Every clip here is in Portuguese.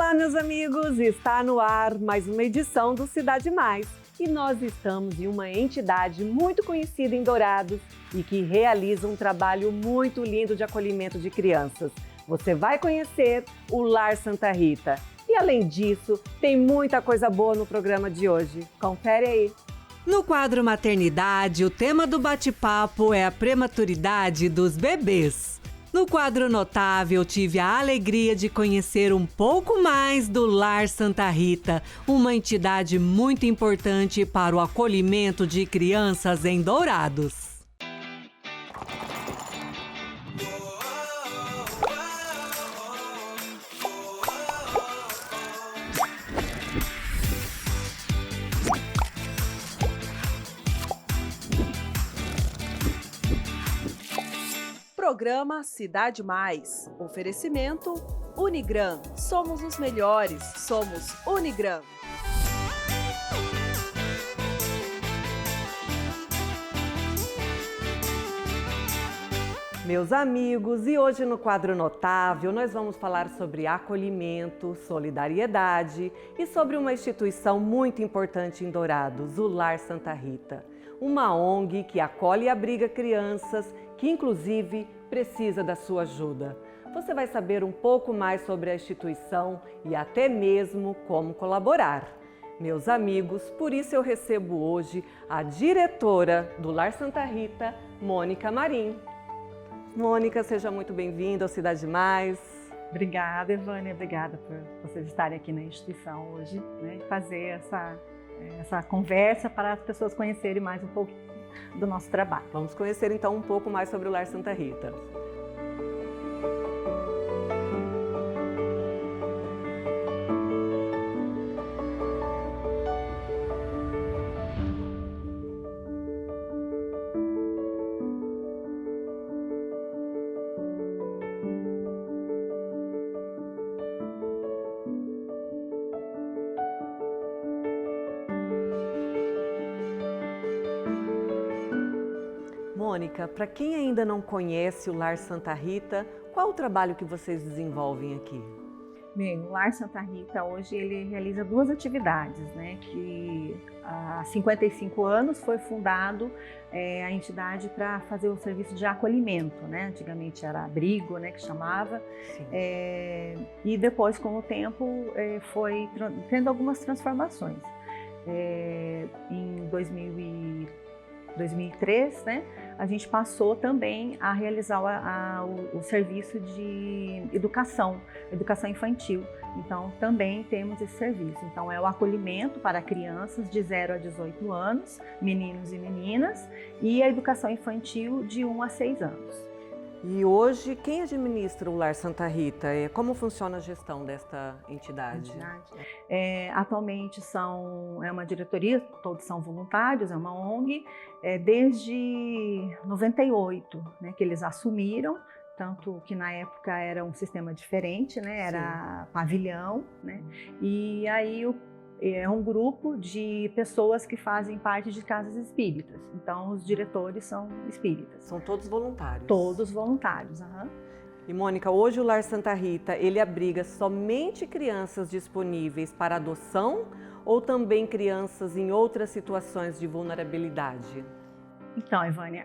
Olá, meus amigos! Está no ar mais uma edição do Cidade Mais. E nós estamos em uma entidade muito conhecida em Dourados e que realiza um trabalho muito lindo de acolhimento de crianças. Você vai conhecer o Lar Santa Rita. E além disso, tem muita coisa boa no programa de hoje. Confere aí! No quadro Maternidade, o tema do bate-papo é a prematuridade dos bebês. No quadro Notável, tive a alegria de conhecer um pouco mais do Lar Santa Rita, uma entidade muito importante para o acolhimento de crianças em Dourados. Programa Cidade Mais. Oferecimento Unigran. Somos os melhores. Somos Unigran. Meus amigos, e hoje no quadro Notável nós vamos falar sobre acolhimento, solidariedade e sobre uma instituição muito importante em Dourados, o Lar Santa Rita. Uma ONG que acolhe e abriga crianças que inclusive precisa da sua ajuda. Você vai saber um pouco mais sobre a instituição e até mesmo como colaborar. Meus amigos, por isso eu recebo hoje a diretora do Lar Santa Rita, Mônica Marim. Mônica, seja muito bem-vinda ao Cidade Mais. Obrigada, Evânia. Obrigada por vocês estarem aqui na instituição hoje, né? Fazer essa conversa para as pessoas conhecerem mais um pouco do nosso trabalho. Vamos conhecer então um pouco mais sobre o Lar Santa Rita. Mônica, para quem ainda não conhece o Lar Santa Rita, qual o trabalho que vocês desenvolvem aqui? Bem, o Lar Santa Rita hoje ele realiza duas atividades, né? Que há 55 anos foi fundado a entidade para fazer o serviço de acolhimento, né? Antigamente era abrigo, né? Que chamava. E depois, com o tempo, foi tendo algumas transformações. Em 2003, né, a gente passou também a realizar o serviço de educação infantil. Então, também temos esse serviço. Então, é o acolhimento para crianças de 0 a 18 anos, meninos e meninas, e a educação infantil de 1 a 6 anos. E hoje, quem administra o Lar Santa Rita? Como funciona a gestão desta entidade? Atualmente é uma diretoria, todos são voluntários, é uma ONG, desde 98, né, que eles assumiram, tanto que na época era um sistema diferente, né, era Sim. Pavilhão, né, e aí é um grupo de pessoas que fazem parte de casas espíritas. Então, os diretores são espíritas. São todos voluntários? Todos voluntários, aham. E Mônica, hoje o Lar Santa Rita, ele abriga somente crianças disponíveis para adoção ou também crianças em outras situações de vulnerabilidade? Então, Evânia,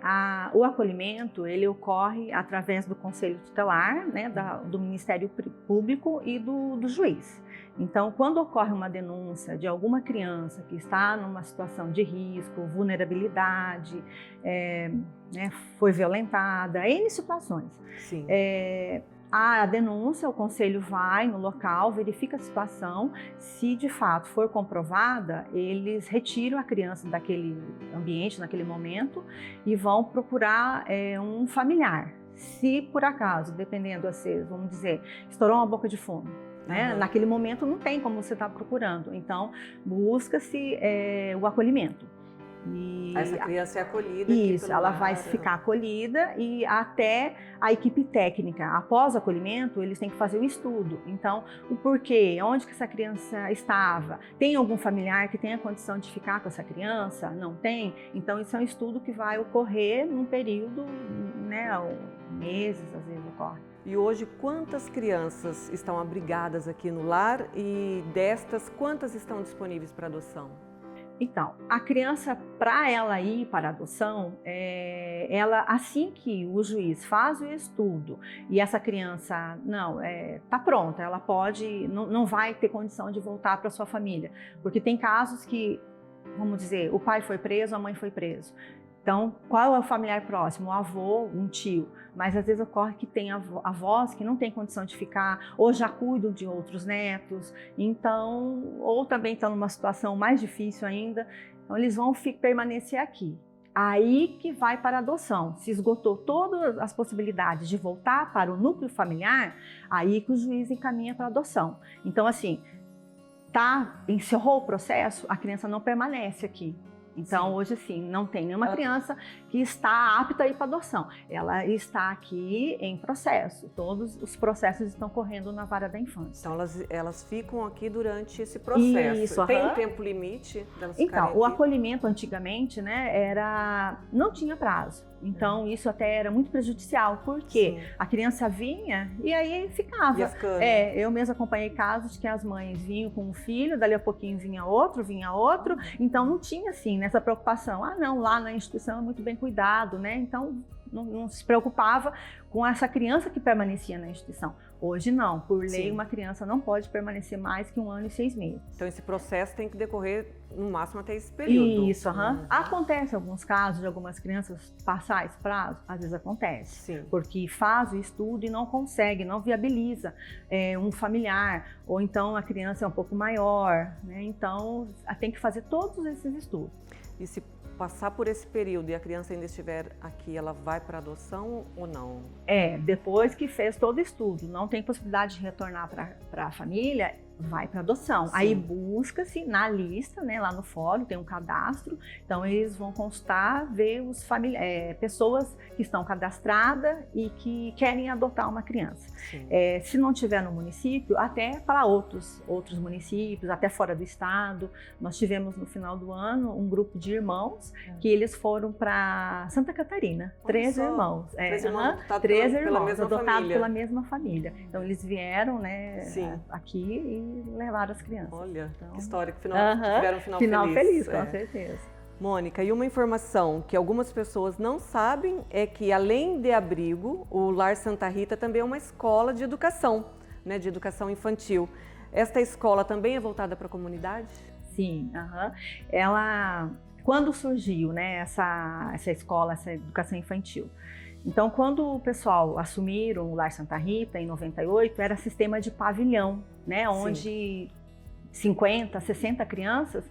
o acolhimento ele ocorre através do Conselho Tutelar, né, do Ministério Público e do juiz. Então, quando ocorre uma denúncia de alguma criança que está numa situação de risco, vulnerabilidade, né, foi violentada, N situações. Sim. A denúncia, o conselho vai no local, verifica a situação, se de fato for comprovada, eles retiram a criança daquele ambiente, naquele momento, e vão procurar um familiar. Se por acaso, dependendo, vamos dizer, estourou uma boca de fumo, né? Naquele momento não tem como você estar procurando, então busca-se o acolhimento. E essa criança é acolhida. Isso, ela lar, vai ficar acolhida e até a equipe técnica, após o acolhimento, eles têm que fazer o estudo. Então, o porquê, onde que essa criança estava, tem algum familiar que tenha condição de ficar com essa criança? Não tem? Então, isso é um estudo que vai ocorrer num período, né, meses, às vezes ocorre. E hoje, quantas crianças estão abrigadas aqui no lar e destas, quantas estão disponíveis para adoção? Então, a criança, para ela ir para a adoção, ela, assim que o juiz faz o estudo e essa criança está pronta, ela pode, não vai ter condição de voltar para sua família, porque tem casos que, vamos dizer, o pai foi preso, a mãe foi preso. Então, qual é o familiar próximo? O avô, um tio. Mas às vezes ocorre que tem avós que não têm condição de ficar, ou já cuidam de outros netos, então, ou também estão numa situação mais difícil ainda, então eles vão permanecer aqui. Aí que vai para a adoção. Se esgotou todas as possibilidades de voltar para o núcleo familiar, aí que o juiz encaminha para a adoção. Então, assim, encerrou o processo, a criança não permanece aqui. Então, sim, hoje, sim, não tem nenhuma criança que está apta a ir para adoção. Ela está aqui em processo. Todos os processos estão correndo na vara da infância. Então, elas ficam aqui durante esse processo. Isso, tem um tempo limite delas ficarem Então, aqui? o acolhimento antigamente, né, não tinha prazo. Então, isso até era muito prejudicial, porque a criança vinha e aí ficava. Eu mesma acompanhei casos que as mães vinham com um filho, dali a pouquinho vinha outro, então não tinha assim, nessa preocupação. Não, lá na instituição é muito bem cuidado, né? Então, não se preocupava com essa criança que permanecia na instituição. Hoje não, por lei, uma criança não pode permanecer mais que 1 ano e 6 meses. Então esse processo tem que decorrer no máximo até esse período. Isso, Acontece alguns casos de algumas crianças passar esse prazo, às vezes acontece, porque faz o estudo e não consegue, não viabiliza um familiar, ou então a criança é um pouco maior, né? Então tem que fazer todos esses estudos. E se passar por esse período e a criança ainda estiver aqui, ela vai para adoção ou não? Depois que fez todo o estudo, não tem possibilidade de retornar para a família, vai para adoção. Aí busca-se na lista, né, lá no fórum, tem um cadastro, então eles vão constar, ver pessoas que estão cadastradas e que querem adotar uma criança. Se não tiver no município, até para outros municípios, até fora do estado. Nós tivemos no final do ano um grupo de irmãos que eles foram para Santa Catarina, 3 irmãos. 3 irmãos adotados pela mesma família. Então eles vieram, né, aqui e levaram as crianças. Olha, que história, que tiveram um final feliz. Com certeza. Mônica, e uma informação que algumas pessoas não sabem é que, além de abrigo, o Lar Santa Rita também é uma escola de educação, né, de educação infantil. Esta escola também é voltada para a comunidade? Sim, ela, quando surgiu, né, essa escola, essa educação infantil, então, quando o pessoal assumiram o Lar Santa Rita, em 98, era sistema de pavilhão, né, onde 50, 60 crianças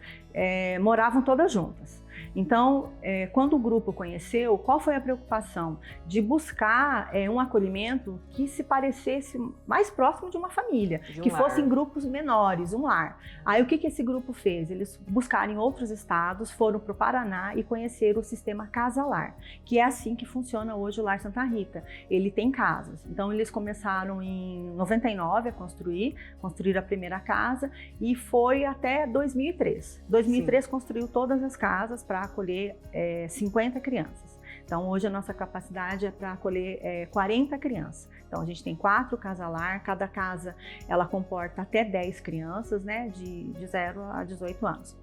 moravam todas juntas. Então, quando o grupo conheceu, qual foi a preocupação? De buscar um acolhimento que se parecesse mais próximo de uma família, que fossem grupos menores, um lar. Aí o que esse grupo fez? Eles buscaram em outros estados, foram para o Paraná e conheceram o sistema Casa-Lar, que é assim que funciona hoje o Lar Santa Rita. Ele tem casas. Então eles começaram em 99 a construir a primeira casa e foi até 2003. 2003 construiu todas as casas para acolher 50 crianças. Então, hoje a nossa capacidade é para acolher 40 crianças. Então, a gente tem 4 casa-lar, cada casa ela comporta até 10 crianças, né, de 0 a 18 anos.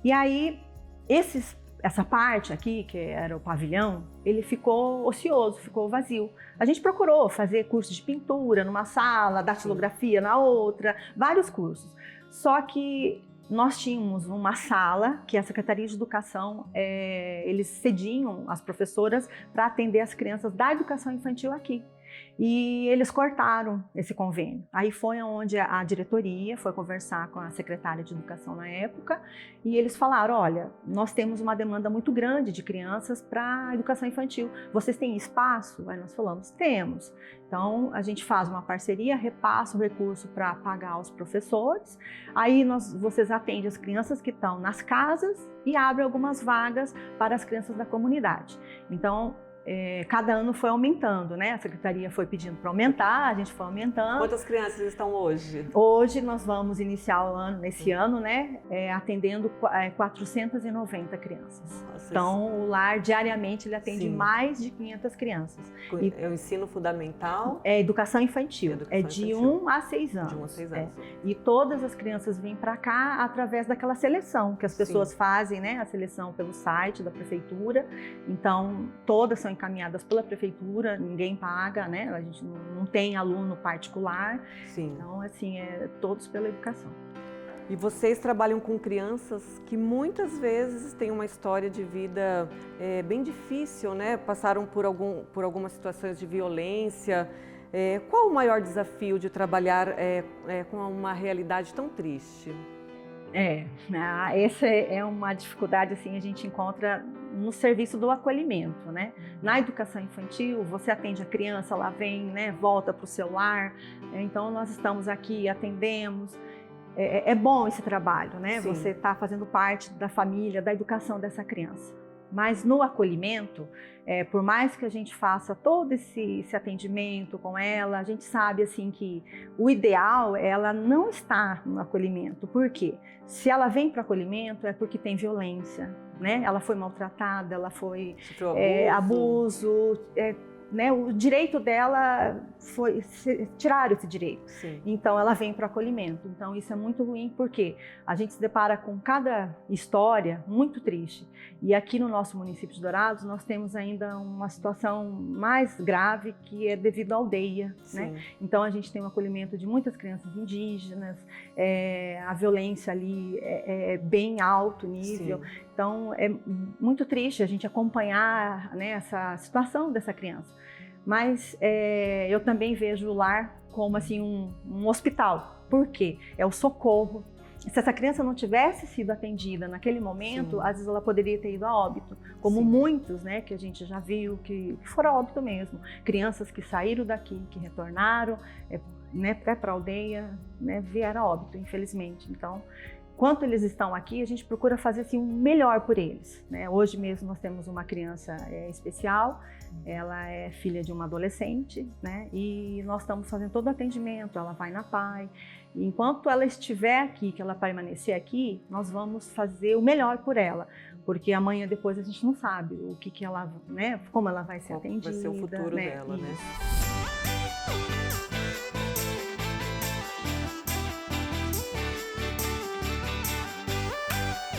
E aí, essa parte aqui, que era o pavilhão, ele ficou ocioso, ficou vazio. A gente procurou fazer cursos de pintura numa sala, datilografia na outra, vários cursos. Só que nós tínhamos uma sala que a Secretaria de Educação, eles cediam as professoras para atender as crianças da educação infantil aqui. E eles cortaram esse convênio. Aí foi onde a diretoria foi conversar com a secretária de educação na época e eles falaram, olha, nós temos uma demanda muito grande de crianças para educação infantil. Vocês têm espaço? Aí nós falamos, temos. Então a gente faz uma parceria, repassa o recurso para pagar os professores, aí vocês atendem as crianças que estão nas casas e abrem algumas vagas para as crianças da comunidade. Então, cada ano foi aumentando, né? A secretaria foi pedindo para aumentar, a gente foi aumentando. Quantas crianças estão hoje? Hoje nós vamos iniciar o ano, nesse ano, né? Atendendo 490 crianças. Nossa, então, o lar diariamente ele atende sim, mais de 500 crianças. É o ensino fundamental? É educação infantil. É de 1 a 6 anos. De 1 a 6 anos. E todas as crianças vêm para cá através daquela seleção que as pessoas fazem, né? A seleção pelo site da prefeitura. Então, todas são encaminhadas pela prefeitura, ninguém paga, né? A gente não tem aluno particular. Sim. Então, assim, todos pela educação. E vocês trabalham com crianças que muitas vezes têm uma história de vida bem difícil, né? Passaram por algumas situações de violência. Qual o maior desafio de trabalhar com uma realidade tão triste? Essa é uma dificuldade, assim, a gente encontra no serviço do acolhimento, né? Na educação infantil, você atende a criança, ela vem, né, volta para o seu lar, então nós estamos aqui, atendemos. É bom esse trabalho, né? Sim. Você está fazendo parte da família, da educação dessa criança. Mas no acolhimento, por mais que a gente faça todo esse atendimento com ela, a gente sabe assim que o ideal é ela não estar no acolhimento. Por quê? Se ela vem para o acolhimento é porque tem violência, né? Ela foi maltratada, ela foi abuso, né? O direito dela foi tirar esse direito. Sim. Então ela vem para o acolhimento. Então isso é muito ruim porque a gente se depara com cada história muito triste. E aqui no nosso município de Dourados nós temos ainda uma situação mais grave que é devido à aldeia, né? Então a gente tem um acolhimento de muitas crianças indígenas, a violência ali é bem alto nível. Sim. Então é muito triste a gente acompanhar, né, essa situação dessa criança. Mas eu também vejo o lar como assim, um hospital. Por quê? É o socorro. Se essa criança não tivesse sido atendida naquele momento, às vezes ela poderia ter ido a óbito. Como muitos, né, que a gente já viu que foram a óbito mesmo. Crianças que saíram daqui, que retornaram, né, para a aldeia, né, vieram a óbito, infelizmente. Então, enquanto eles estão aqui, a gente procura fazer assim, o melhor por eles, né? Hoje mesmo nós temos uma criança especial, ela é filha de uma adolescente, né? E nós estamos fazendo todo o atendimento, ela vai na PAI. E enquanto ela estiver aqui, que ela permanecer aqui, nós vamos fazer o melhor por ela, porque amanhã depois a gente não sabe o que ela, né? Como ela vai ser atendida. Vai ser o futuro dela, né?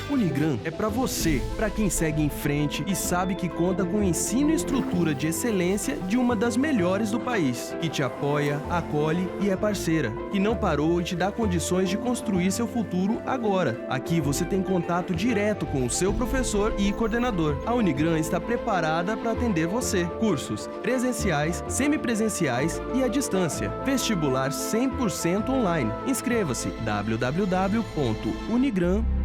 Unigran é para você, para quem segue em frente e sabe que conta com ensino e estrutura de excelência de uma das melhores do país, que te apoia, acolhe e é parceira, que não parou e te dá condições de construir seu futuro agora. Aqui você tem contato direto com o seu professor e coordenador. A Unigran está preparada para atender você. Cursos presenciais, semipresenciais e à distância. Vestibular 100% online. Inscreva-se www.unigran.br.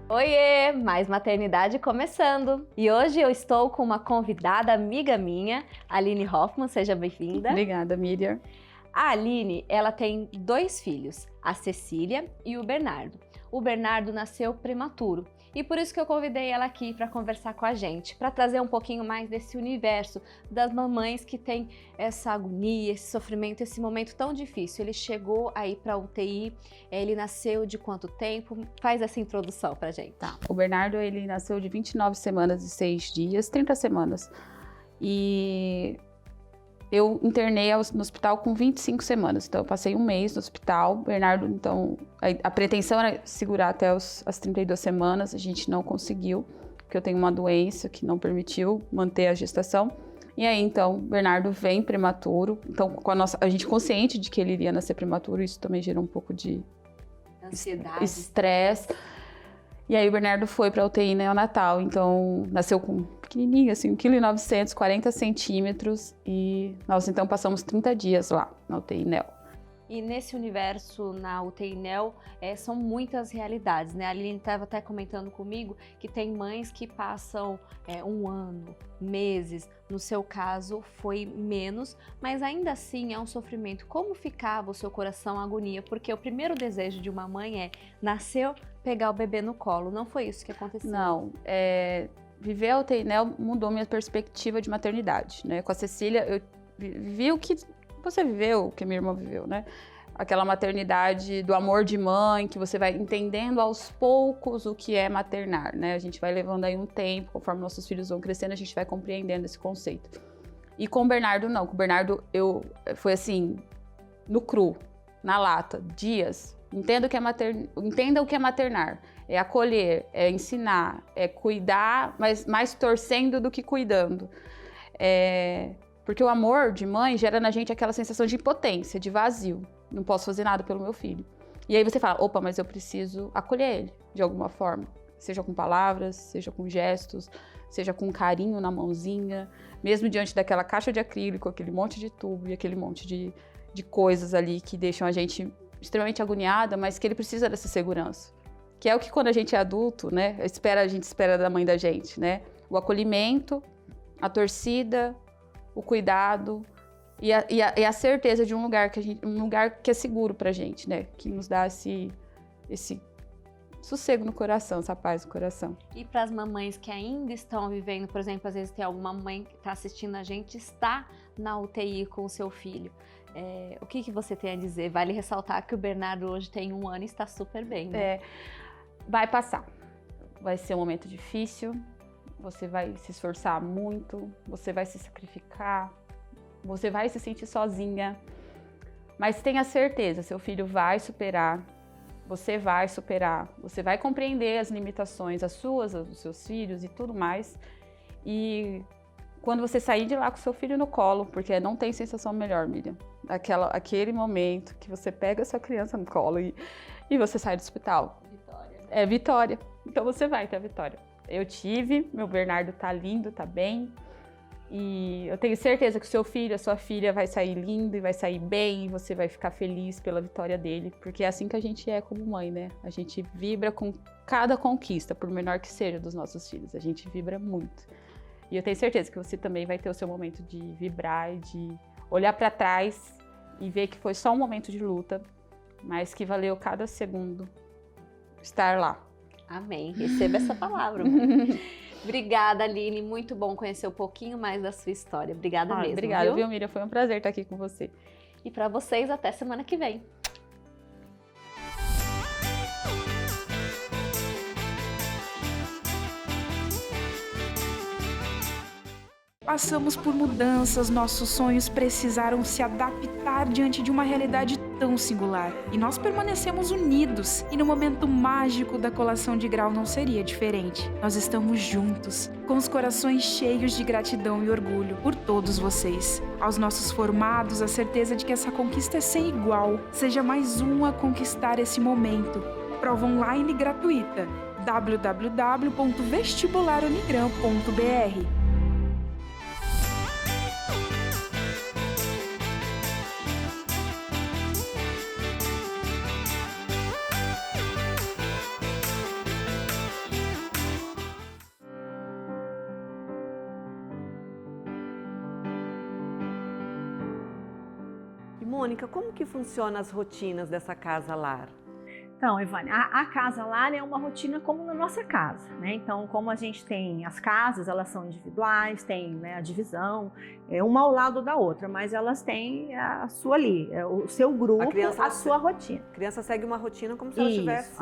Oiê, mais maternidade começando! E hoje eu estou com uma convidada amiga minha, Aline Hoffman, seja bem-vinda. Obrigada, Miriam. A Aline, ela tem 2 filhos, a Cecília e o Bernardo. O Bernardo nasceu prematuro e por isso que eu convidei ela aqui para conversar com a gente, para trazer um pouquinho mais desse universo das mamães que têm essa agonia, esse sofrimento, esse momento tão difícil. Ele chegou aí para a UTI, ele nasceu de quanto tempo? Faz essa introdução para a gente. Tá. O Bernardo, ele nasceu de 29 semanas e 6 dias, 30 semanas. E eu internei no hospital com 25 semanas, então eu passei um mês no hospital. O Bernardo, então, a pretensão era segurar até as 32 semanas, a gente não conseguiu, porque eu tenho uma doença que não permitiu manter a gestação. E aí, então, o Bernardo vem prematuro, então a gente consciente de que ele iria nascer prematuro, isso também gerou um pouco de Ansiedade. Estresse. E aí o Bernardo foi para a UTI neonatal, então nasceu com pequenininho, assim, 1,9 kg, 40 centímetros, e nós então passamos 30 dias lá na UTI neo. E nesse universo, na UTI neo, são muitas realidades, né? A Aline estava até comentando comigo que tem mães que passam 1 ano, meses. No seu caso, foi menos, mas ainda assim é um sofrimento. Como ficava o seu coração, a agonia? Porque o primeiro desejo de uma mãe nasceu, pegar o bebê no colo. Não foi isso que aconteceu? Não, viver a UTI neo mudou minha perspectiva de maternidade, né? Com a Cecília, eu vivi o que você viveu, o que minha irmã viveu, né? Aquela maternidade do amor de mãe, que você vai entendendo aos poucos o que é maternar, né? A gente vai levando aí um tempo, conforme nossos filhos vão crescendo, a gente vai compreendendo esse conceito. E com o Bernardo, não. Com o Bernardo, foi assim, no cru, na lata, dias. Entenda o que é maternar. É acolher, é ensinar, é cuidar, mas mais torcendo do que cuidando. Porque o amor de mãe gera na gente aquela sensação de impotência, de vazio. Não posso fazer nada pelo meu filho. E aí você fala, opa, mas eu preciso acolher ele, de alguma forma. Seja com palavras, seja com gestos, seja com carinho na mãozinha. Mesmo diante daquela caixa de acrílico, aquele monte de tubo e aquele monte de coisas ali que deixam a gente extremamente agoniada, mas que ele precisa dessa segurança. Que é o que quando a gente é adulto, né, a gente espera da mãe da gente, né? O acolhimento, a torcida, o cuidado e a certeza de um lugar que é seguro pra gente, né? Que nos dá esse sossego no coração, essa paz no coração. E para as mamães que ainda estão vivendo, por exemplo, às vezes tem alguma mãe que está assistindo a gente, está na UTI com o seu filho. O que você tem a dizer? Vale ressaltar que o Bernardo hoje tem 1 ano e está super bem, né? Vai passar. Vai ser um momento difícil. Você vai se esforçar muito, você vai se sacrificar, você vai se sentir sozinha, mas tenha certeza, seu filho vai superar, você vai compreender as limitações, as suas, dos seus filhos e tudo mais. E quando você sair de lá com seu filho no colo, porque não tem sensação melhor, Miriam, aquele momento que você pega a sua criança no colo e você sai do hospital. Vitória. É vitória. Então você vai ter a vitória. Eu tive, meu Bernardo tá lindo, tá bem. E eu tenho certeza que o seu filho, a sua filha vai sair lindo e vai sair bem. E você vai ficar feliz pela vitória dele. Porque é assim que a gente é como mãe, né? A gente vibra com cada conquista, por menor que seja, dos nossos filhos. A gente vibra muito. E eu tenho certeza que você também vai ter o seu momento de vibrar e de olhar para trás e ver que foi só um momento de luta, mas que valeu cada segundo estar lá. Amém. Receba essa palavra. Obrigada, Aline. Muito bom conhecer um pouquinho mais da sua história. Obrigada mesmo. Obrigada, viu, Miriam? Foi um prazer estar aqui com você. E para vocês, até semana que vem. Passamos por mudanças, nossos sonhos precisaram se adaptar diante de uma realidade tão singular. E nós permanecemos unidos, e no momento mágico da colação de grau não seria diferente. Nós estamos juntos, com os corações cheios de gratidão e orgulho por todos vocês. Aos nossos formados, a certeza de que essa conquista é sem igual. Seja mais um a conquistar esse momento. Prova online gratuita. www.vestibularunigran.br. Mônica, como que funcionam as rotinas dessa casa lar? Então, Ivane, a casa lar é uma rotina como na nossa casa, né? Então, como a gente tem as casas, elas são individuais, tem, né, a divisão, uma ao lado da outra, mas elas têm a sua ali, o seu grupo, a sua rotina. A criança segue uma rotina como se ela estivesse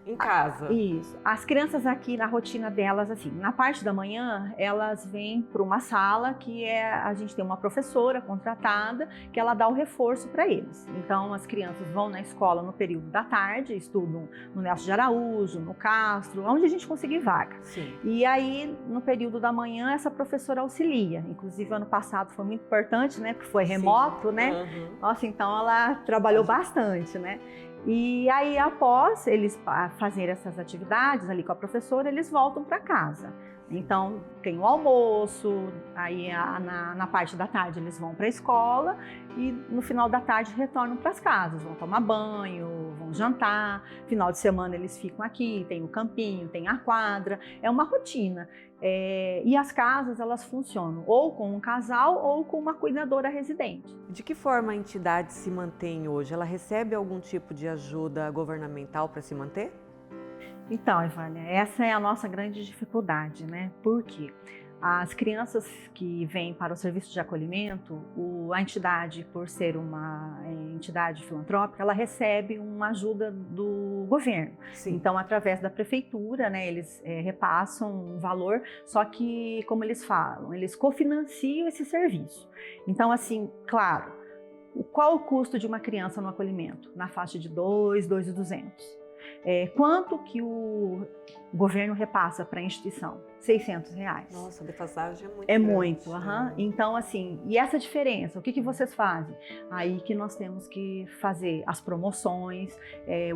em casa. Isso. As crianças aqui na rotina delas, assim, na parte da manhã, elas vêm para uma sala que a gente tem uma professora contratada que ela dá o reforço para eles. Então, as crianças vão na escola no período da tarde, estudam no Nelson de Araújo, no Castro, onde a gente conseguir vaga. Sim. E aí, no período da manhã, essa professora auxilia. Inclusive, ano passado foi muito importante, né? Porque foi remoto, né? Uhum. Nossa, então ela trabalhou bastante, né? E aí, após eles fazerem essas atividades ali com a professora, eles voltam para casa. Então, tem o almoço, aí na parte da tarde eles vão para a escola e no final da tarde retornam para as casas, vão tomar banho, vão jantar. Final de semana eles ficam aqui, tem o campinho, tem a quadra, é uma rotina. E as casas, elas funcionam ou com um casal ou com uma cuidadora residente. De que forma a entidade se mantém hoje? Ela recebe algum tipo de ajuda governamental para se manter? Então, Ivânia, essa é a nossa grande dificuldade, né? Porque as crianças que vêm para o serviço de acolhimento, a entidade, por ser uma entidade filantrópica, ela recebe uma ajuda do governo. Sim. Então, através da prefeitura, né, eles repassam um valor, só que, como eles falam, eles cofinanciam esse serviço. Então, assim, claro, qual o custo de uma criança no acolhimento? Na faixa de 2.200. Quanto que o governo repassa para a instituição? R$600. Nossa, a defasagem é muito É grande. muito, Então, assim, e essa diferença, o que vocês fazem? Aí que nós temos que fazer as promoções,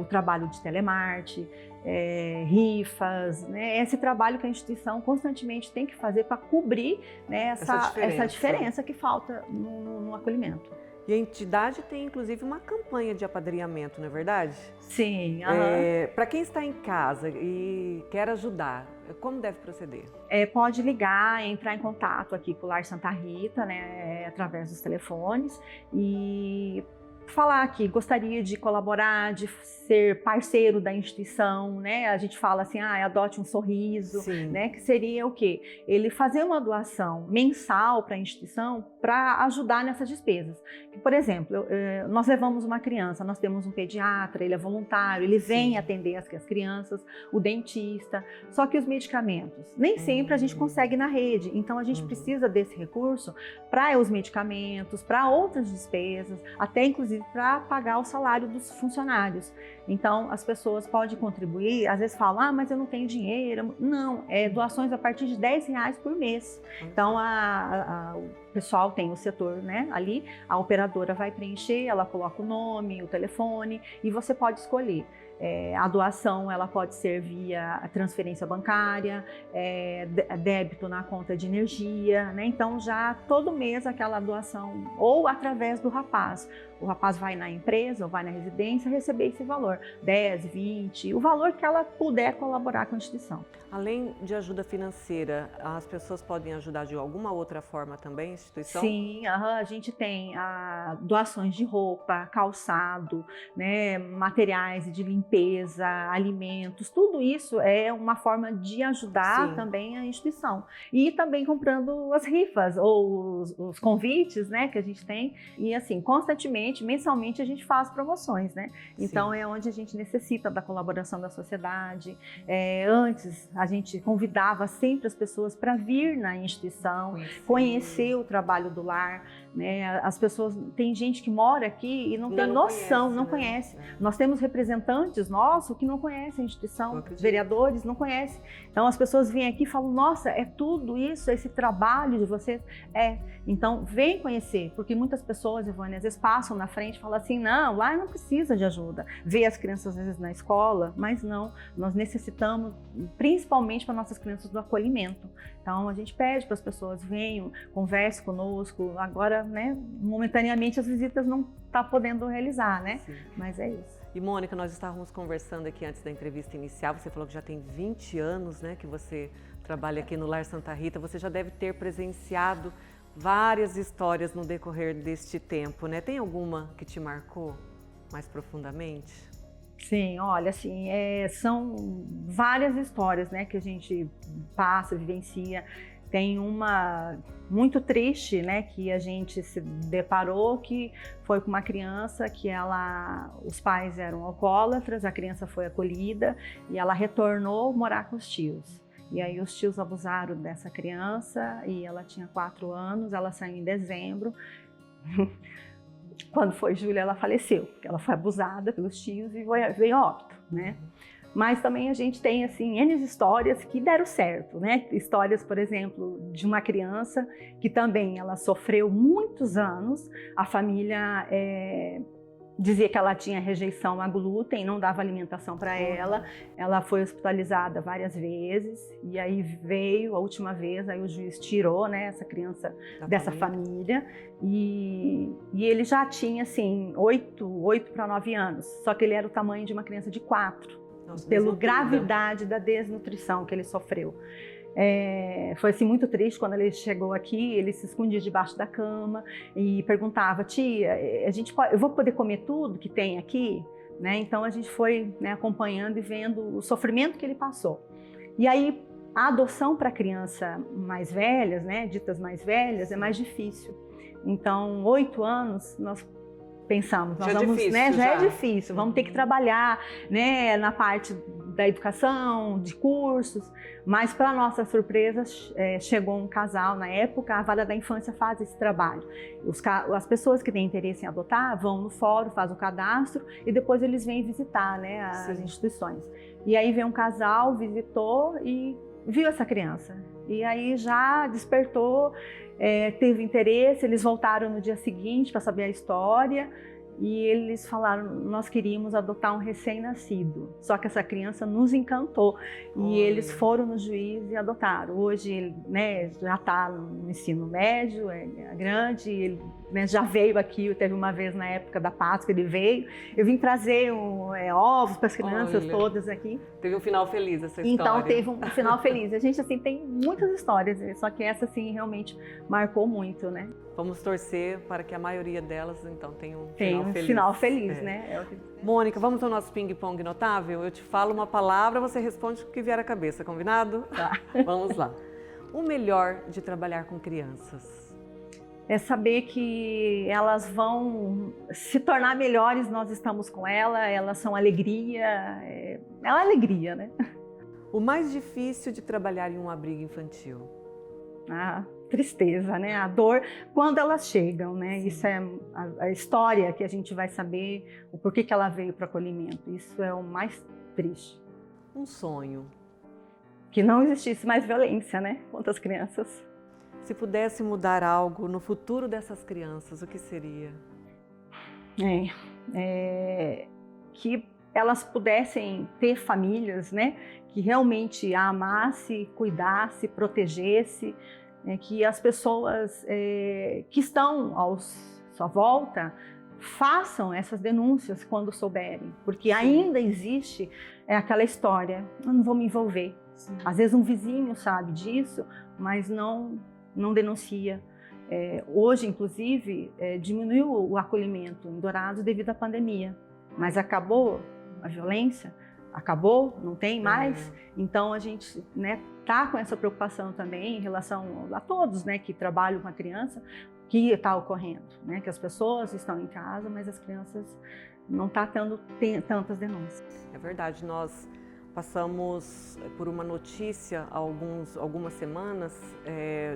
o trabalho de telemarketing, rifas, né? Esse trabalho que a instituição constantemente tem que fazer para cobrir, né, essa diferença que falta no acolhimento. E a entidade tem, inclusive, uma campanha de apadrinhamento, não é verdade? Sim. Para quem está em casa e quer ajudar, como deve proceder? Pode ligar, entrar em contato aqui com o Lar Santa Rita, né, através dos telefones, e falar que gostaria de colaborar, de ser parceiro da instituição, né? A gente fala assim, adote um sorriso, né? Que seria o quê? Ele fazer uma doação mensal para a instituição para ajudar nessas despesas. Por exemplo, nós levamos uma criança, nós temos um pediatra, ele é voluntário, ele vem atender as crianças, o dentista, só que os medicamentos, nem sempre a gente consegue na rede, então a gente precisa desse recurso para os medicamentos, para outras despesas, até inclusive para pagar o salário dos funcionários. Então, as pessoas podem contribuir, às vezes falam, mas eu não tenho dinheiro. Não, doações a partir de R$10 por mês. Então, o pessoal tem o setor, né, ali, a operadora vai preencher, ela coloca o nome, o telefone, e você pode escolher. A doação, ela pode ser via transferência bancária, débito na conta de energia, né? Então, já todo mês aquela doação, ou através do rapaz. O rapaz vai na empresa ou vai na residência receber esse valor, 10, 20, o valor que ela puder colaborar com a instituição. Além de ajuda financeira, as pessoas podem ajudar de alguma outra forma também, a instituição? Sim, a gente tem doações de roupa, calçado, né, materiais de limpeza, alimentos, tudo isso é uma forma de ajudar também a instituição. E também comprando as rifas ou os convites, né, que a gente tem. E assim, constantemente, mensalmente, a gente faz promoções, né? Então é onde a gente necessita da colaboração da sociedade. Antes, a gente convidava sempre as pessoas para vir na instituição, conhecer o trabalho do lar, né? As pessoas, tem gente que mora aqui e não tem noção, não conhece. Nós temos representantes nossos que não conhecem a instituição, vereadores não conhecem. Então as pessoas vêm aqui e falam, nossa, é tudo isso, esse trabalho de vocês? Então vem conhecer, porque muitas pessoas, Ivânia, às vezes passam na frente e falam assim, não, lá não precisa de ajuda. Vê as crianças às vezes na escola, mas não, nós necessitamos, principalmente para nossas crianças, do acolhimento. Então a gente pede para as pessoas, venham, conversem conosco. Agora, né, momentaneamente as visitas não estão podendo realizar, né? Mas é isso. E Mônica, nós estávamos conversando aqui antes da entrevista inicial, você falou que já tem 20 anos, né, que você trabalha aqui no Lar Santa Rita, você já deve ter presenciado várias histórias no decorrer deste tempo, né? Tem alguma que te marcou mais profundamente? Sim, olha, assim, são várias histórias, né, que a gente passa, vivencia. Tem uma muito triste, né, que a gente se deparou, que foi com uma criança que os pais eram alcoólatras, a criança foi acolhida e ela retornou morar com os tios. E aí os tios abusaram dessa criança e ela tinha 4 anos, ela saiu em dezembro. Quando foi julho, ela faleceu, porque ela foi abusada pelos tios e veio a óbito, né? Mas também a gente tem, assim, N histórias que deram certo, né? Histórias, por exemplo, de uma criança que também ela sofreu muitos anos, a família dizia que ela tinha rejeição a glúten, não dava alimentação para ela. Ela foi hospitalizada várias vezes e aí veio a última vez, aí o juiz tirou, né, essa criança dessa família e ele já tinha assim 8 para 9 anos, só que ele era o tamanho de uma criança de 4, pela gravidade da desnutrição que ele sofreu. Foi assim muito triste quando ele chegou aqui. Ele se escondia debaixo da cama e perguntava: tia, eu vou poder comer tudo que tem aqui? Né? Então a gente foi, né, acompanhando e vendo o sofrimento que ele passou. E aí a adoção para crianças mais velhas, né, ditas mais velhas, é mais difícil. Então 8 anos nós pensamos, nós vamos, difícil, né, já é difícil, vamos ter que trabalhar, né, na parte da educação, de cursos, mas para nossa surpresa chegou um casal na época. A Vara da Infância faz esse trabalho. As pessoas que têm interesse em adotar vão no fórum, fazem o cadastro e depois eles vêm visitar, né, as instituições. E aí veio um casal, visitou e viu essa criança. E aí já despertou, teve interesse, eles voltaram no dia seguinte para saber a história e eles falaram: nós queríamos adotar um recém-nascido, só que essa criança nos encantou. E eles foram no juiz e adotaram. Hoje ele, né, já está no ensino médio, é grande, ele, né, já veio aqui, teve uma vez na época da Páscoa, ele veio, eu vim trazer ovos para as crianças todas aqui. Teve um final feliz essa história. Então teve um final feliz. A gente assim tem muitas histórias, só que essa assim realmente marcou muito, né? Vamos torcer para que a maioria delas então tenha um final feliz, né? Mônica, vamos ao nosso ping-pong notável? Eu te falo uma palavra, você responde o que vier à cabeça, combinado? Tá. Vamos lá. O melhor de trabalhar com crianças? É saber que elas vão se tornar melhores, nós estamos com elas são alegria, é uma alegria, né? O mais difícil de trabalhar em um abrigo infantil? A tristeza, né? A dor quando elas chegam, né? Isso é a história que a gente vai saber, o porquê que ela veio para o acolhimento. Isso é o mais triste. Um sonho? Que não existisse mais violência, né? Contra as crianças. Se pudesse mudar algo no futuro dessas crianças, o que seria? Que elas pudessem ter famílias, né, que realmente a amasse, cuidasse, protegesse, que as pessoas que estão à sua volta façam essas denúncias quando souberem, porque ainda existe aquela história: eu não vou me envolver. Sim. Às vezes um vizinho sabe disso, mas não denuncia. Hoje, inclusive, diminuiu o acolhimento em Dourados devido à pandemia, mas acabou a violência, acabou, não tem mais. Então a gente, né, tá com essa preocupação também em relação a todos, né, que trabalham com a criança, que está ocorrendo, né, que as pessoas estão em casa, mas as crianças não estão tendo tantas denúncias. É verdade, nós passamos por uma notícia há algumas semanas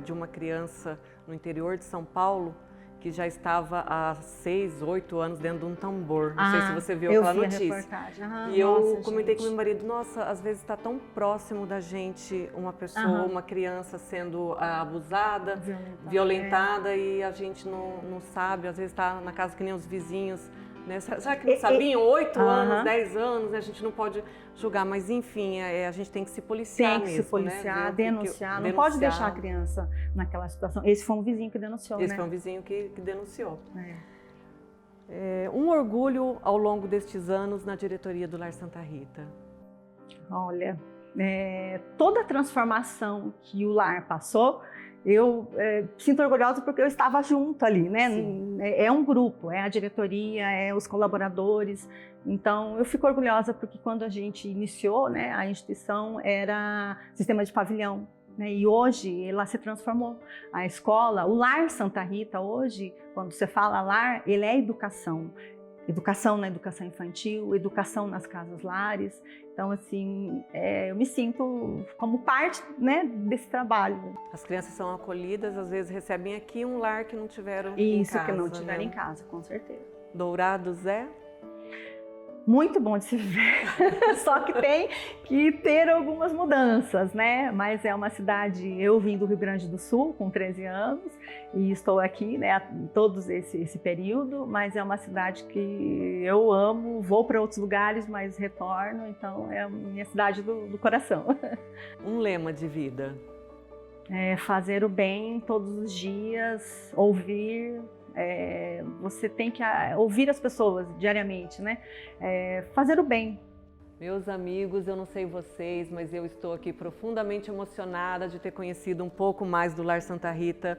de uma criança no interior de São Paulo que já estava há 6, 8 anos dentro de um tambor. Não sei se você viu aquela notícia. A reportagem. E eu comentei com meu marido: nossa, às vezes está tão próximo da gente uma pessoa, uma criança sendo abusada, violentada e a gente não sabe, às vezes está na casa que nem os vizinhos. Né? Será que não sabiam? 8 anos, 10 anos, né? A gente não pode julgar, mas enfim, a gente tem que se policiar mesmo. Tem que se policiar, né? Denunciar, não pode deixar a criança naquela situação. Esse foi um vizinho que denunciou, Esse foi um vizinho que denunciou. Um orgulho ao longo destes anos na diretoria do Lar Santa Rita? Olha, toda a transformação que o lar passou, eu sinto orgulhosa porque eu estava junto ali, né? É um grupo, é a diretoria, os colaboradores. Então, eu fico orgulhosa porque quando a gente iniciou, né, a instituição era sistema de pavilhão, né? E hoje ela se transformou. A escola, o Lar Santa Rita hoje, quando você fala lar, ele é educação. Educação na educação infantil, educação nas casas-lares. Então, assim, eu me sinto como parte, né, desse trabalho. As crianças são acolhidas, às vezes recebem aqui um lar que não tiveram em casa. Isso, que não tiveram em casa, com certeza. Dourados é? Muito bom de se viver, só que tem que ter algumas mudanças, né? Mas é uma cidade, eu vim do Rio Grande do Sul com 13 anos e estou aqui, né, todo esse período, mas é uma cidade que eu amo, vou para outros lugares, mas retorno, então é a minha cidade do coração. Um lema de vida. É fazer o bem todos os dias, ouvir. Você tem que ouvir as pessoas diariamente, né? Fazer o bem. Meus amigos, eu não sei vocês, mas eu estou aqui profundamente emocionada de ter conhecido um pouco mais do Lar Santa Rita.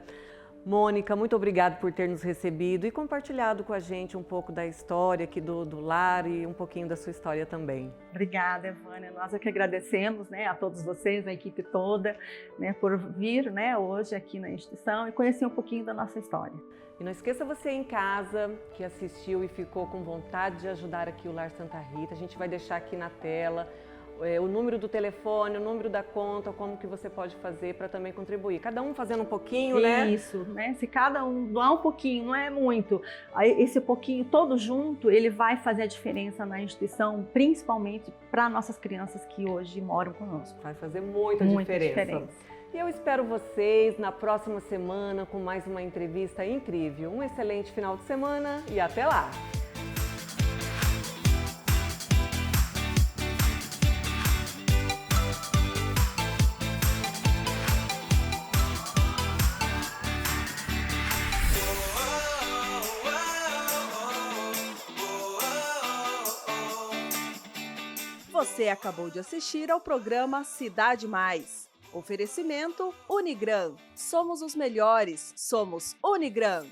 Mônica, muito obrigada por ter nos recebido e compartilhado com a gente um pouco da história aqui do lar e um pouquinho da sua história também. Obrigada, Evânia. Nós é que agradecemos, né, a todos vocês, a equipe toda, né, por vir, né, hoje aqui na instituição e conhecer um pouquinho da nossa história. E não esqueça você em casa que assistiu e ficou com vontade de ajudar aqui o Lar Santa Rita. A gente vai deixar aqui na tela o número do telefone, o número da conta, como que você pode fazer para também contribuir. Cada um fazendo um pouquinho, né? Isso, né? Se cada um doar um pouquinho, não é muito. Esse pouquinho todo junto, ele vai fazer a diferença na instituição, principalmente para nossas crianças que hoje moram conosco. Vai fazer muita diferença. E eu espero vocês na próxima semana com mais uma entrevista incrível. Um excelente final de semana e até lá! Você acabou de assistir ao programa Cidade Mais. Oferecimento Unigran. Somos os melhores. Somos Unigran.